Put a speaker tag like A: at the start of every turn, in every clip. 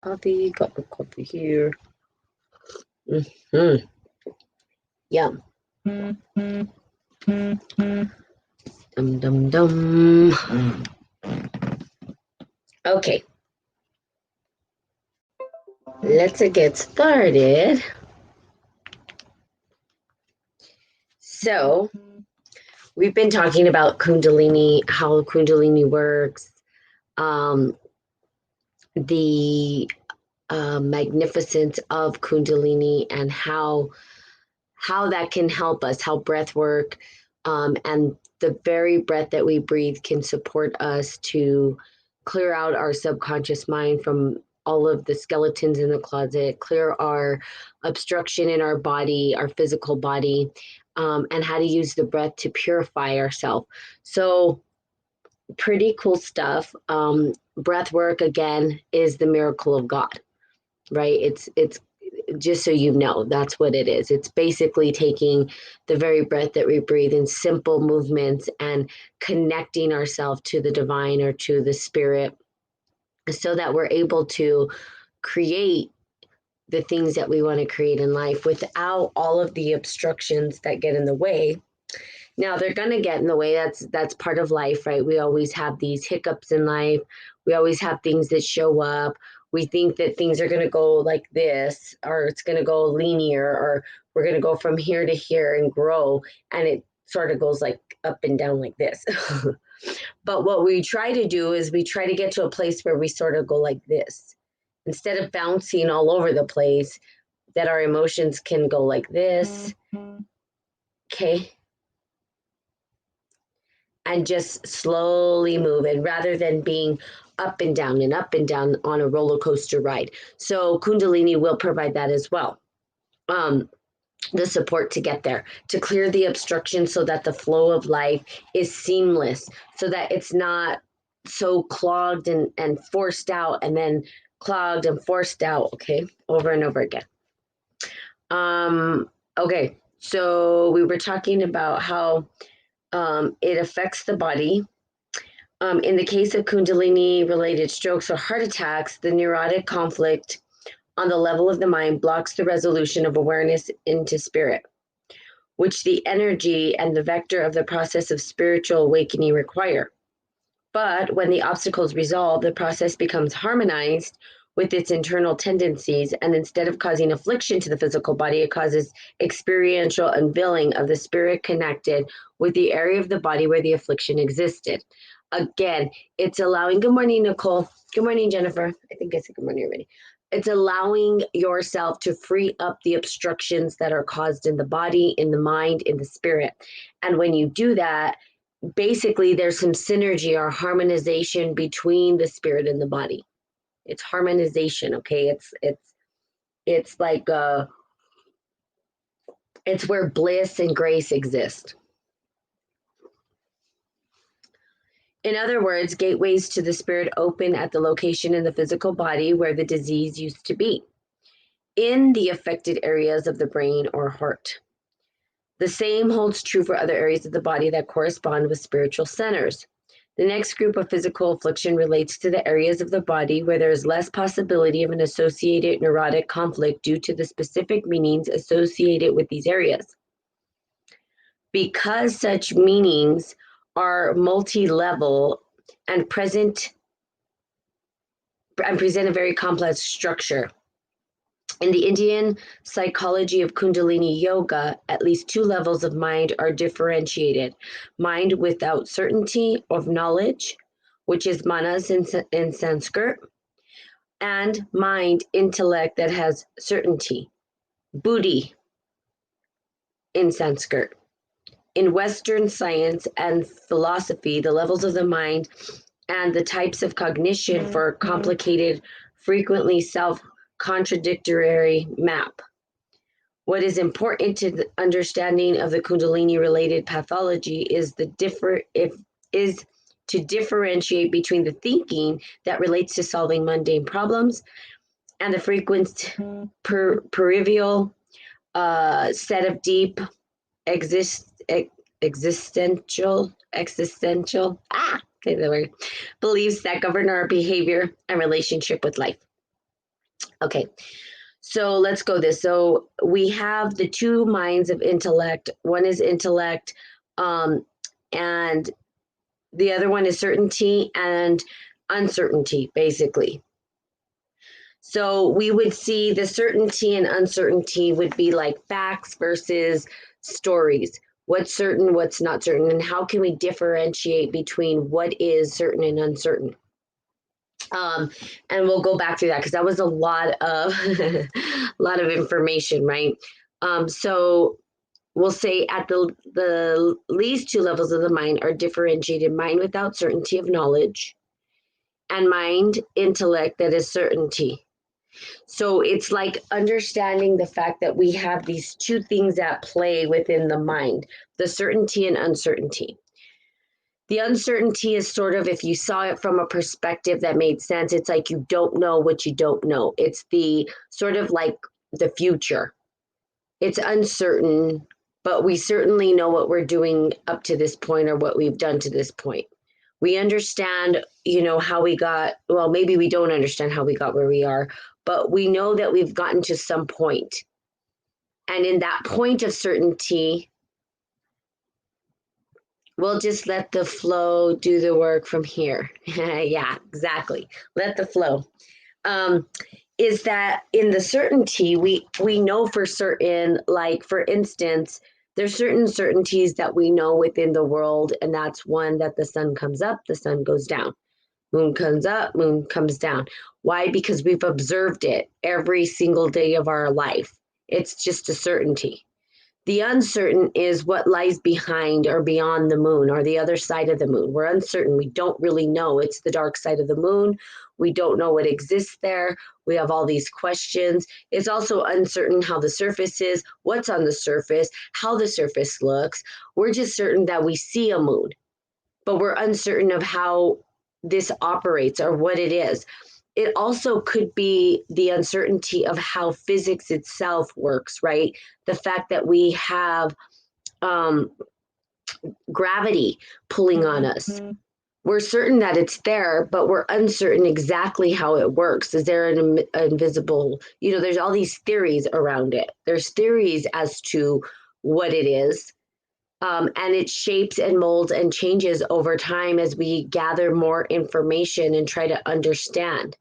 A: coffee. Got the coffee here. Mm-hmm. Yum. Dum dum dum. Okay. Let's get started. So, we've been talking about Kundalini, how Kundalini works, the magnificence of Kundalini, and how that can help us, how breath work, and the very breath that we breathe can support us to clear out our subconscious mind from all of the skeletons in the closet, clear our obstruction in our body, our physical body, and how to use the breath to purify ourselves. So, pretty cool stuff. Breath work, again, is the miracle of God, right? It's just so you know, that's what it is. It's basically taking the very breath that we breathe in simple movements and connecting ourselves to the divine or to the spirit so that we're able to create the things that we want to create in life without all of the obstructions that get in the way. Now, they're going to get in the way. That's part of life, right? We always have these hiccups in life. We always have things that show up. We think that things are going to go like this, or it's going to go linear, or we're going to go from here to here and grow. And it sort of goes like up and down like this. But what we try to do is we try to get to a place where we sort of go like this. Instead of bouncing all over the place, that our emotions can go like this. Okay. And just slowly move it rather than being up and down on a roller coaster ride. So Kundalini will provide that as well. The support to get there, to clear the obstruction so that the flow of life is seamless, so that it's not so clogged and forced out, and then clogged and forced out, okay, over and over again. Okay, so we were talking about how it affects the body. In the case of Kundalini-related strokes or heart attacks, the neurotic conflict on the level of the mind blocks the resolution of awareness into spirit, which the energy and the vector of the process of spiritual awakening require. But when the obstacles resolve, the process becomes harmonized with its internal tendencies, and instead of causing affliction to the physical body, it causes experiential unveiling of the spirit connected with the area of the body where the affliction existed. Again, it's allowing, good morning, Nicole. Good morning, Jennifer. I think I said good morning already. It's allowing yourself to free up the obstructions that are caused in the body, in the mind, in the spirit. And when you do that, basically there's some synergy or harmonization between the spirit and the body. It's harmonization, okay? It's like it's where bliss and grace exist. In other words, gateways to the spirit open at the location in the physical body where the disease used to be, in the affected areas of the brain or heart. The same holds true for other areas of the body that correspond with spiritual centers. The next group of physical affliction relates to the areas of the body where there is less possibility of an associated neurotic conflict due to the specific meanings associated with these areas. Because such meanings are multi-level and present a very complex structure. In the Indian psychology of Kundalini Yoga, at least two levels of mind are differentiated. Mind without certainty of knowledge, which is manas in Sanskrit, and mind, intellect that has certainty, buddhi in Sanskrit. In Western science and philosophy, the levels of the mind and the types of cognition for complicated, frequently self-contradictory map. What is important to the understanding of the Kundalini-related pathology is to differentiate between the thinking that relates to solving mundane problems and the frequent peripheral set of deep existential beliefs that govern our behavior and relationship with life. Okay, so let's go this. So we have the two minds of intellect. One is intellect, and the other one is certainty and uncertainty, basically. So we would see the certainty and uncertainty would be like facts versus stories. What's certain, what's not certain, and how can we differentiate between what is certain and uncertain? Um, and we'll go back through that because that was a lot of a lot of information, right? So we'll say at the least two levels of the mind are differentiated: mind without certainty of knowledge, and mind intellect that is certainty. So it's like understanding the fact that we have these two things at play within the mind, the certainty and uncertainty. The uncertainty is sort of, if you saw it from a perspective that made sense, it's like you don't know what you don't know. It's the sort of like the future. It's uncertain, but we certainly know what we're doing up to this point or what we've done to this point. We understand, how we got, well, maybe we don't understand how we got where we are, but we know that we've gotten to some point. And in that point of certainty, we'll just let the flow do the work from here. Yeah, exactly. Let the flow. Is that in the certainty, we know for certain, like for instance, there's certain certainties that we know within the world, and that's one that the sun comes up, the sun goes down. Moon comes up, moon comes down. Why? Because we've observed it every single day of our life. It's just a certainty. The uncertain is what lies behind or beyond the moon or the other side of the moon. We're uncertain. We don't really know. It's the dark side of the moon. We don't know what exists there. We have all these questions. It's also uncertain how the surface is, what's on the surface, how the surface looks. We're just certain that we see a moon, but we're uncertain of how this operates or what it is. It also could be the uncertainty of how physics itself works, right? The fact that we have gravity pulling on us. We're certain that it's there, but we're uncertain exactly how it works. Is there an invisible, there's all these theories around it. There's theories as to what it is. And it shapes and molds and changes over time as we gather more information and try to understand,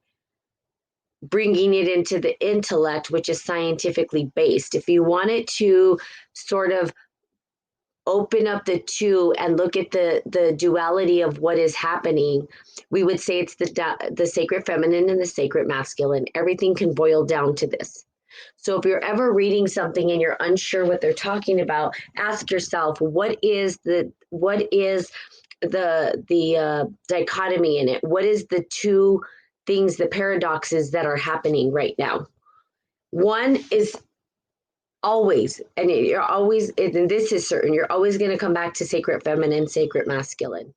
A: bringing it into the intellect, which is scientifically based. If you wanted to sort of open up the two and look at the duality of what is happening, we would say it's the sacred feminine and the sacred masculine. Everything can boil down to this. So if you're ever reading something and you're unsure what they're talking about, ask yourself, what is the dichotomy in it? What is the two things, the paradoxes that are happening right now? One is always, and you're always, and this is certain, you're always going to come back to sacred feminine, sacred masculine.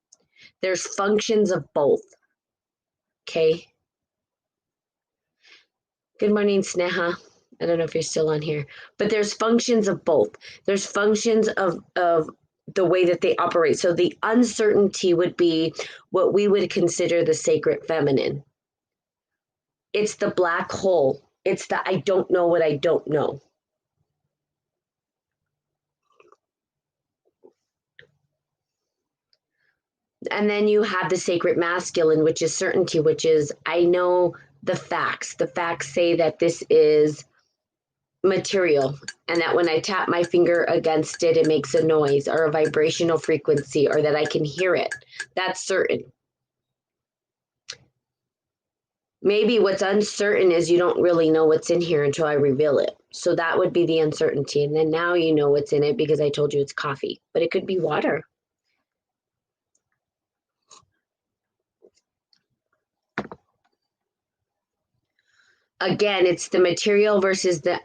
A: There's functions of both. Okay. Good morning, Sneha. I don't know if you're still on here, but there's functions of both. There's functions of the way that they operate. So the uncertainty would be what we would consider the sacred feminine. It's the black hole. It's the I don't know what I don't know. And then you have the sacred masculine, which is certainty, which is I know the facts. The facts say that this is material, and that when I tap my finger against it, it makes a noise or a vibrational frequency, or that I can hear it. That's certain. Maybe what's uncertain is you don't really know what's in here until I reveal it. So that would be the uncertainty. And then now you know what's in it because I told you it's coffee, but it could be water. Again, it's the material versus the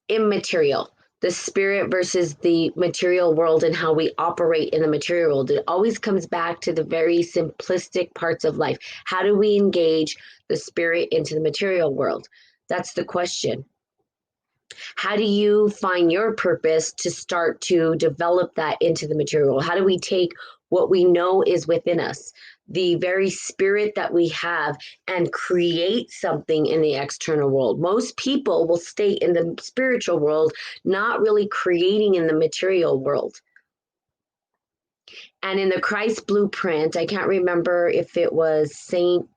A: immaterial, the spirit versus the material world, and how we operate in the material world. It always comes back to the very simplistic parts of life. How do we engage the spirit into the material world? That's the question. How do you find your purpose to start to develop that into the material world? How do we take what we know is within us, the very spirit that we have and create something in the external world. Most people will stay in the spiritual world, not really creating in the material world. And in the Christ blueprint, I can't remember if it was in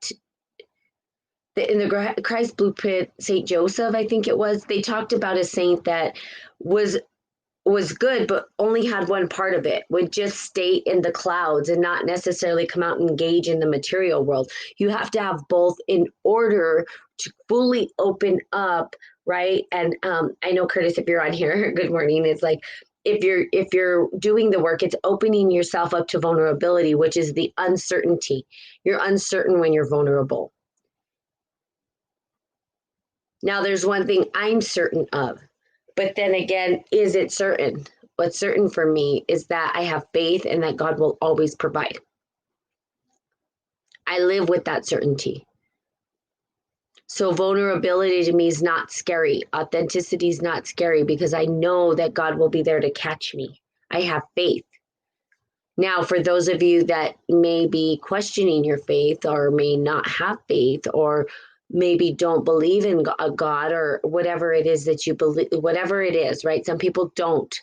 A: the Christ blueprint, Saint Joseph, I think it was, they talked about a saint that was good, but only had one part of it, would just stay in the clouds and not necessarily come out and engage in the material world. You have to have both in order to fully open up, right? And I know, Curtis, if you're on here, good morning. It's like, if you're doing the work, it's opening yourself up to vulnerability, which is the uncertainty. You're uncertain when you're vulnerable. Now, there's one thing I'm certain of, but then again, is it certain? What's certain for me is that I have faith and that God will always provide. I live with that certainty. So vulnerability to me is not scary. Authenticity is not scary because I know that God will be there to catch me. I have faith. Now, for those of you that may be questioning your faith or may not have faith or maybe don't believe in a God or whatever it is that you believe, whatever it is, right? Some people don't.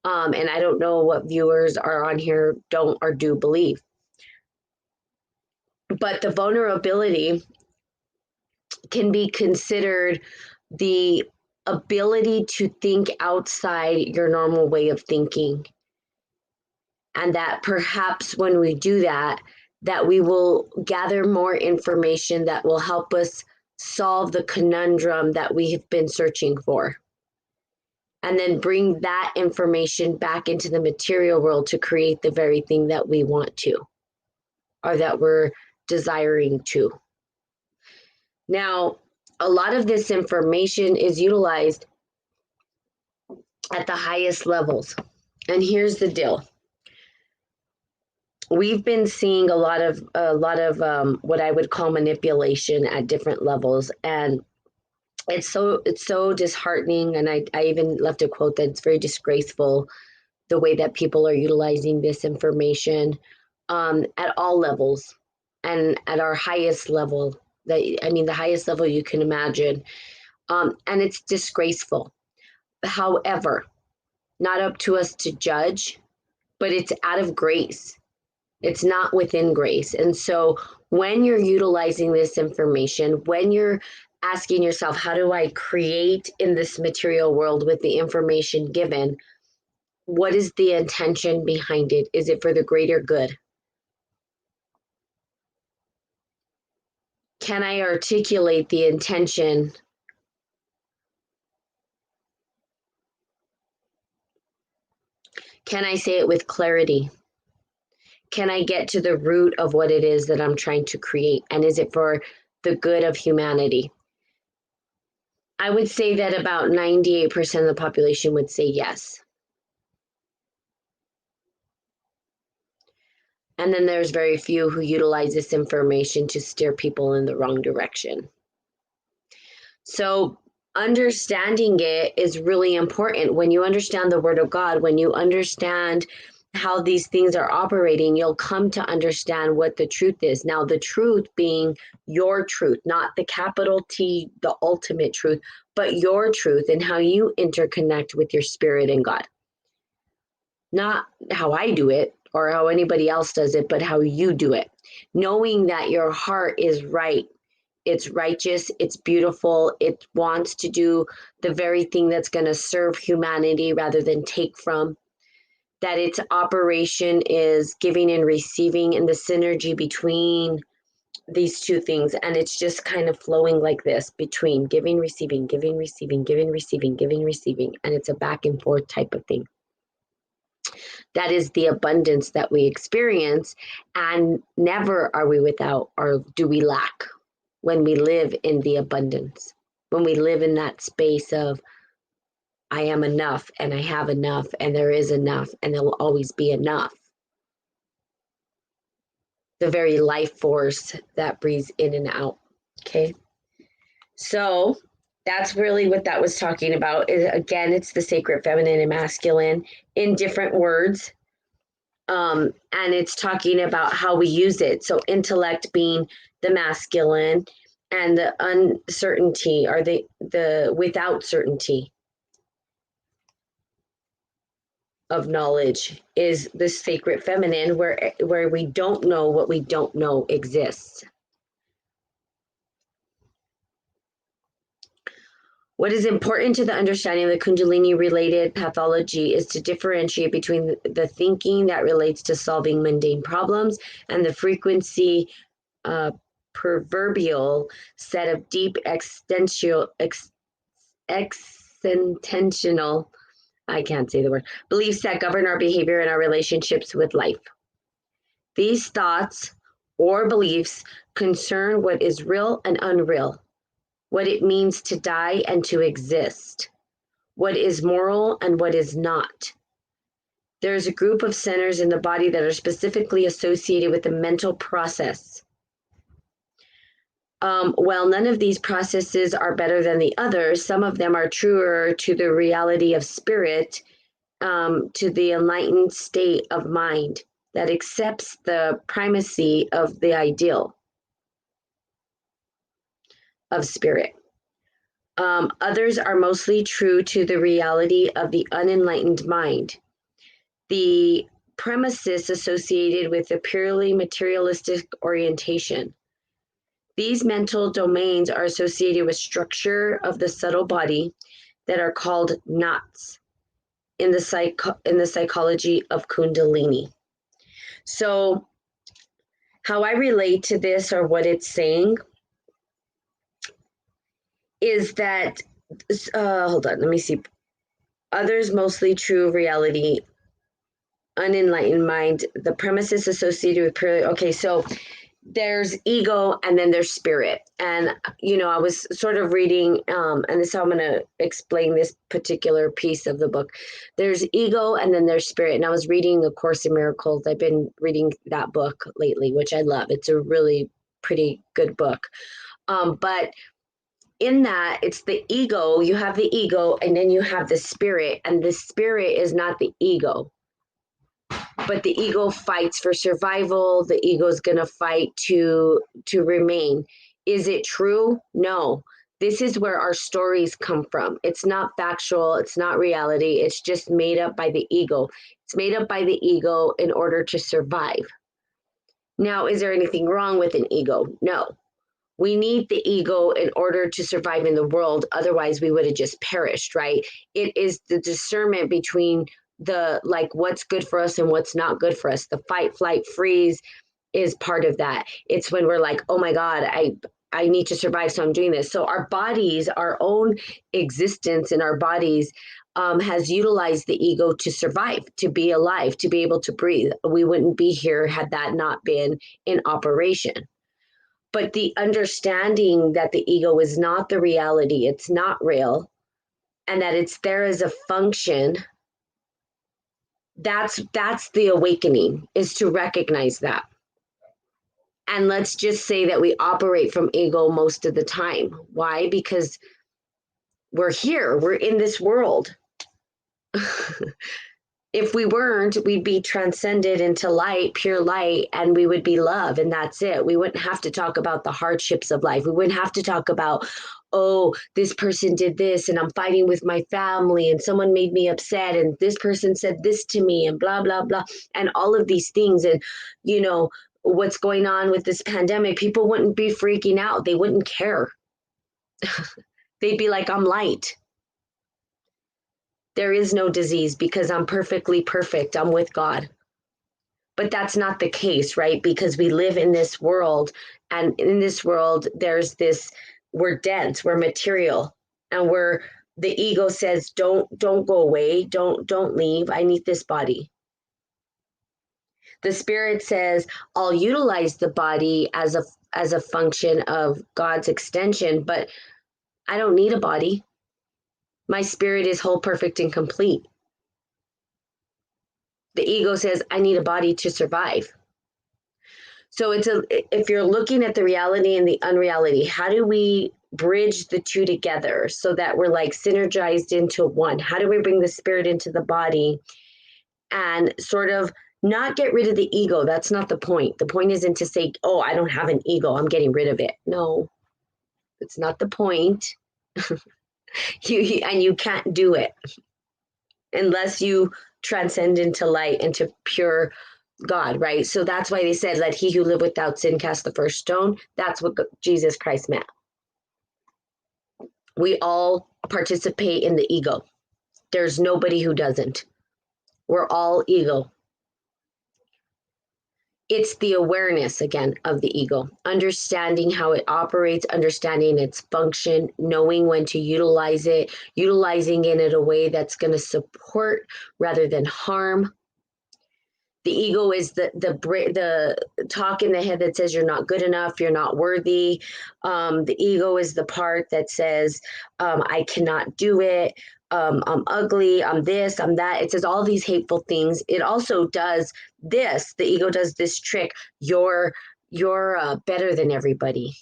A: And I don't know what viewers are on here don't or do believe. But the vulnerability can be considered the ability to think outside your normal way of thinking. And that perhaps when we do that, that we will gather more information that will help us solve the conundrum that we have been searching for. And then bring that information back into the material world to create the very thing that we want to, or that we're desiring to. Now, a lot of this information is utilized at the highest levels. And here's the deal. We've been seeing a lot of what I would call manipulation at different levels, and it's so disheartening. And I even left a quote that's very disgraceful, the way that people are utilizing this information at all levels and at our highest level. The highest level you can imagine, and it's disgraceful. However, not up to us to judge, but it's out of grace. It's not within grace. And so when you're utilizing this information, when you're asking yourself, how do I create in this material world with the information given? What is the intention behind it? Is it for the greater good? Can I articulate the intention? Can I say it with clarity? Can I get to the root of what it is that I'm trying to create? And is it for the good of humanity? I would say that about 98% of the population would say yes. And then there's very few who utilize this information to steer people in the wrong direction. So understanding it is really important. When you understand the Word of God, when you understand how these things are operating, you'll come to understand what the truth is. Now, the truth being your truth, not the capital T, the ultimate truth, but your truth and how you interconnect with your spirit and God. Not how I do it or how anybody else does it, but how you do it. Knowing that your heart is right. It's righteous, it's beautiful, it wants to do the very thing that's going to serve humanity rather than take from. That its operation is giving and receiving and the synergy between these two things. And it's just kind of flowing like this between giving, receiving, giving, receiving, giving, receiving, giving, receiving. And it's a back and forth type of thing. That is the abundance that we experience. And never are we without or do we lack when we live in the abundance, when we live in that space of I am enough and I have enough and there is enough and there will always be enough. The very life force that breathes in and out. Okay. So that's really what that was talking about. Again, it's the sacred feminine and masculine in different words. And it's talking about how we use it. So intellect being the masculine, and the uncertainty, or the without certainty of knowledge, is the sacred feminine, where we don't know what we don't know exists. What is important to the understanding of the Kundalini related pathology is to differentiate between the thinking that relates to solving mundane problems and the frequency proverbial set of deep existential I can't say the word, beliefs that govern our behavior and our relationships with life. These thoughts or beliefs concern what is real and unreal, what it means to die and to exist, what is moral and what is not. There is a group of centers in the body that are specifically associated with the mental process. While none of these processes are better than the others, some of them are truer to the reality of spirit, to the enlightened state of mind that accepts the primacy of the ideal of spirit. Others are mostly true to the reality of the unenlightened mind, the premises associated with a purely materialistic orientation. These mental domains are associated with structure of the subtle body that are called knots in the psychology of Kundalini. So how I relate to this, or what it's saying, is that, hold on, let me see. Others mostly true reality, unenlightened mind, the premises associated with purely, okay, so there's ego and then there's spirit. And, I was sort of reading, and this is how I'm going to explain this particular piece of the book. There's ego and then there's spirit. And I was reading A Course in Miracles. I've been reading that book lately, which I love. It's a really pretty good book. But in that, it's the ego. You have the ego and then you have the spirit. And the spirit is not the ego. But the ego fights for survival. The ego is going to fight to remain. Is it true? No. This is where our stories come from. It's not factual. It's not reality. It's just made up by the ego. It's made up by the ego in order to survive. Now, is there anything wrong with an ego? No. We need the ego in order to survive in the world. Otherwise, we would have just perished, right? It is the discernment between what's good for us and what's not good for us. The fight, flight, freeze is part of that. It's when we're like, oh my God, I need to survive, so I'm doing this. So our bodies, our own existence in our bodies has utilized the ego to survive, to be alive, to be able to breathe. We wouldn't be here had that not been in operation. But the understanding that the ego is not the reality, it's not real, and that it's there as a function, that's the awakening, is to recognize that. And let's just say that we operate from ego most of the time. Why? Because we're here, we're in this world. If we weren't, we'd be transcended into light, pure light, and we would be love, and that's it. We wouldn't have to talk about the hardships of life. We wouldn't have to talk about, oh, this person did this, and I'm fighting with my family, and someone made me upset, and this person said this to me, and blah, blah, blah, and all of these things. And, what's going on with this pandemic, people wouldn't be freaking out. They wouldn't care. They'd be like, I'm light. There is no disease because I'm perfectly perfect. I'm with God. But that's not the case, right? Because we live in this world, and in this world, there's this, we're dense, we're material, and the ego says, don't go away. Don't leave. I need this body. The spirit says, I'll utilize the body as a function of God's extension, but I don't need a body. My spirit is whole, perfect, and complete. The ego says, I need a body to survive. So if you're looking at the reality and the unreality, how do we bridge the two together so that we're like synergized into one? How do we bring the spirit into the body and sort of Not get rid of the ego. That's not the point. The point isn't to say, oh, I don't have an ego, I'm getting rid of it. No, it's not the point. And you can't do it unless you transcend into light, into pure God, right? So that's why they said, let he who live without sin cast the first stone. That's what Jesus Christ meant. We all participate in the ego. There's nobody who doesn't. We're all ego. It's the awareness, again, of the ego, understanding how it operates, understanding its function, knowing when to utilize it, utilizing it in a way that's going to support rather than harm. The ego is the talk in the head that says you're not good enough, you're not worthy. The ego is the part that says, I cannot do it. I'm ugly, I'm this, I'm that. It says all these hateful things. It also does this. The ego does this trick. You're better than everybody.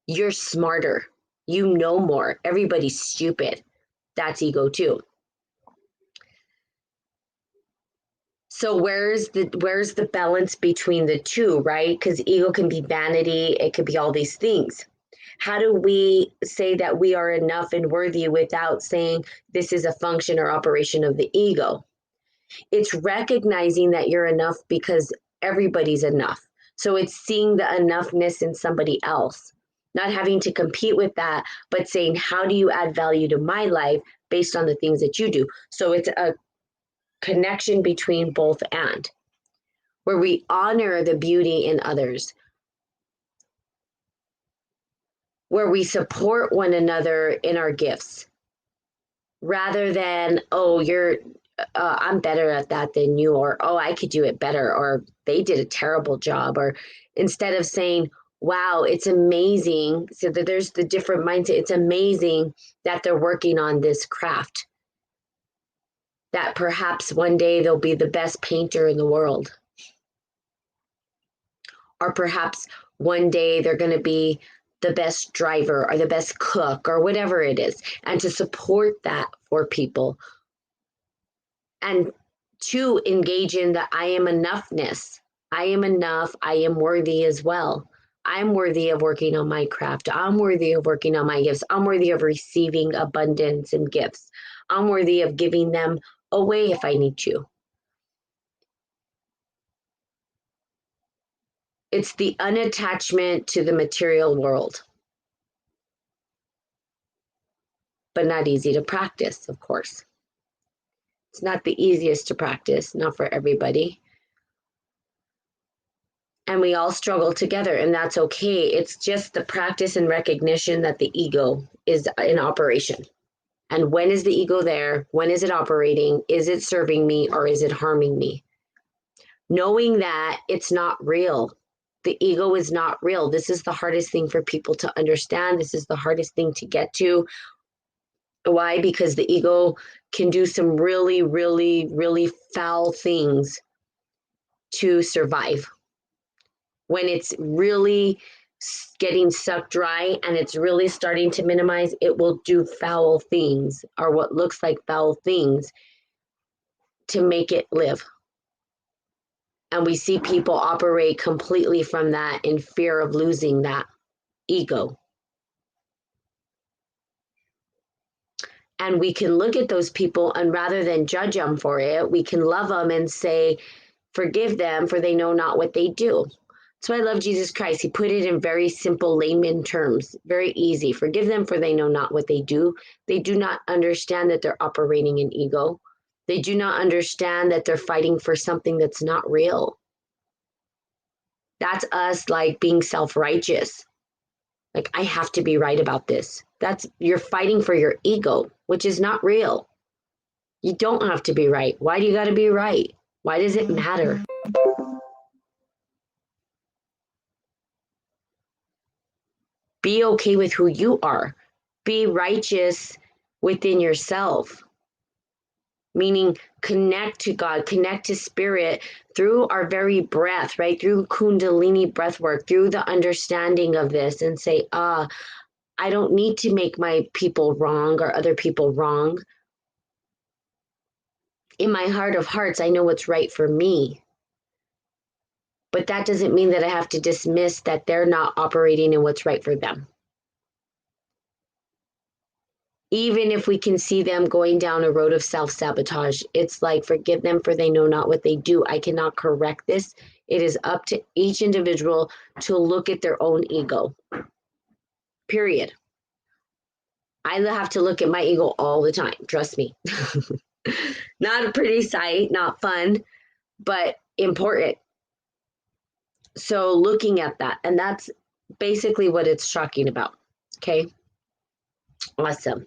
A: You're smarter. You know more. Everybody's stupid. That's ego too. So where's the balance between the two, right? Because ego can be vanity, it could be all these things. How do we say that we are enough and worthy without saying this is a function or operation of the ego? It's recognizing that you're enough because everybody's enough. So it's seeing the enoughness in somebody else, not having to compete with that, but saying, how do you add value to my life based on the things that you do? So it's a connection between both and where we honor the beauty in others, where we support one another in our gifts rather than, oh, I'm better at that than you, or oh, I could do it better, or they did a terrible job, or instead of saying, wow, it's amazing. So that there's the different mindset. It's amazing that they're working on this craft, that perhaps one day they'll be the best painter in the world. Or perhaps one day they're going to be the best driver or the best cook or whatever it is. And to support that for people. And to engage in the I am enoughness. I am enough. I am worthy as well. I'm worthy of working on my craft. I'm worthy of working on my gifts. I'm worthy of receiving abundance and gifts. I'm worthy of giving them away if I need to. It's the unattachment to the material world, but not easy to practice, of course. It's not the easiest to practice, not for everybody. And we all struggle together, and that's okay. It's just the practice and recognition that the ego is in operation. And when is the ego there? When is it operating? Is it serving me or is it harming me? Knowing that it's not real. The ego is not real. This is the hardest thing for people to understand. This is the hardest thing to get to. Why? Because the ego can do some really, really, really foul things to survive. When it's really getting sucked dry and it's really starting to minimize, it will do foul things or what looks like foul things to make it live. And we see people operate completely from that in fear of losing that ego. And we can look at those people and rather than judge them for it, we can love them and say, forgive them for they know not what they do. That's why I love Jesus Christ. He put it in very simple layman terms, very easy. Forgive them for they know not what they do. They do not understand that they're operating in ego. They do not understand that they're fighting for something that's not real. That's us like being self-righteous. Like, I have to be right about this. You're fighting for your ego, which is not real. You don't have to be right. Why do you got to be right? Why does it matter? Be okay with who you are. Be righteous within yourself. Meaning connect to God, connect to spirit through our very breath, right? Through Kundalini breath work, through the understanding of this and say, I don't need to make my people wrong or other people wrong. in my heart of hearts, I know what's right for me. But that doesn't mean that I have to dismiss that they're not operating in what's right for them. Even if we can see them going down a road of self-sabotage, it's like, forgive them for they know not what they do. I cannot correct this. It is up to each individual to look at their own ego. Period. I have to look at my ego all the time. Trust me. Not a pretty sight, not fun, but important. So looking at that, and that's basically what it's talking about. Okay. Awesome.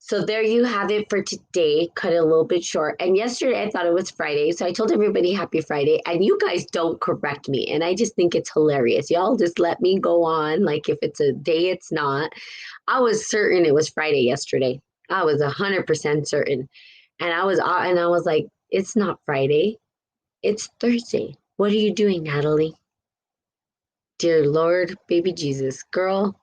A: So there you have it for today. Cut it a little bit short. And yesterday I thought it was Friday. So I told everybody happy Friday. And you guys don't correct me. And I just think it's hilarious. Y'all just let me go on. Like if it's a day, it's not. I was certain it was Friday yesterday. I was 100% certain. And I was like, it's not Friday. It's Thursday. What are you doing, Natalie? Dear Lord, baby Jesus, girl,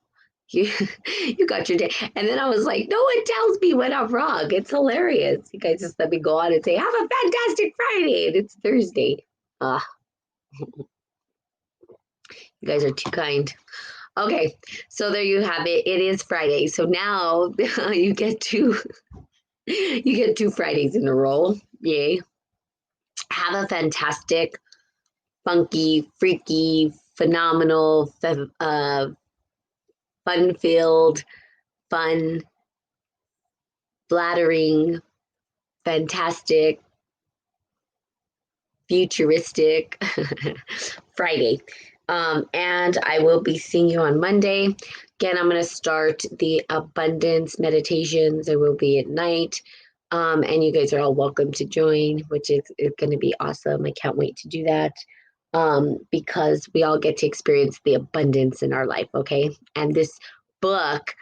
A: you you got your day. And then I was like, no one tells me when I'm wrong. It's hilarious. You guys just let me go on and say, have a fantastic Friday. And it's Thursday. You guys are too kind. Okay, so there you have it. It is Friday. So now you get two Fridays in a row. Yay. Have a fantastic, funky, freaky, phenomenal, fun-filled, fun, flattering, fantastic, futuristic Friday. And I will be seeing you on Monday. Again, I'm going to start the abundance meditations. It will be at night. And you guys are all welcome to join, which is going to be awesome. I can't wait to do that. Because we all get to experience the abundance in our life, okay? And this book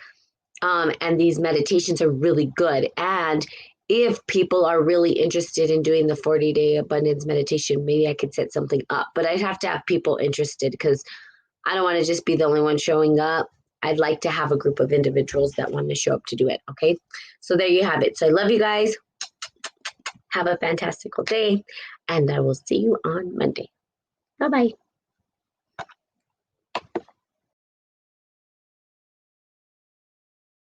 A: and these meditations are really good. And if people are really interested in doing the 40-day abundance meditation, maybe I could set something up. But I'd have to have people interested because I don't want to just be the only one showing up. I'd like to have a group of individuals that want to show up to do it, okay? So there you have it. So I love you guys. Have a fantastical day, and I will see you on Monday. Bye-bye.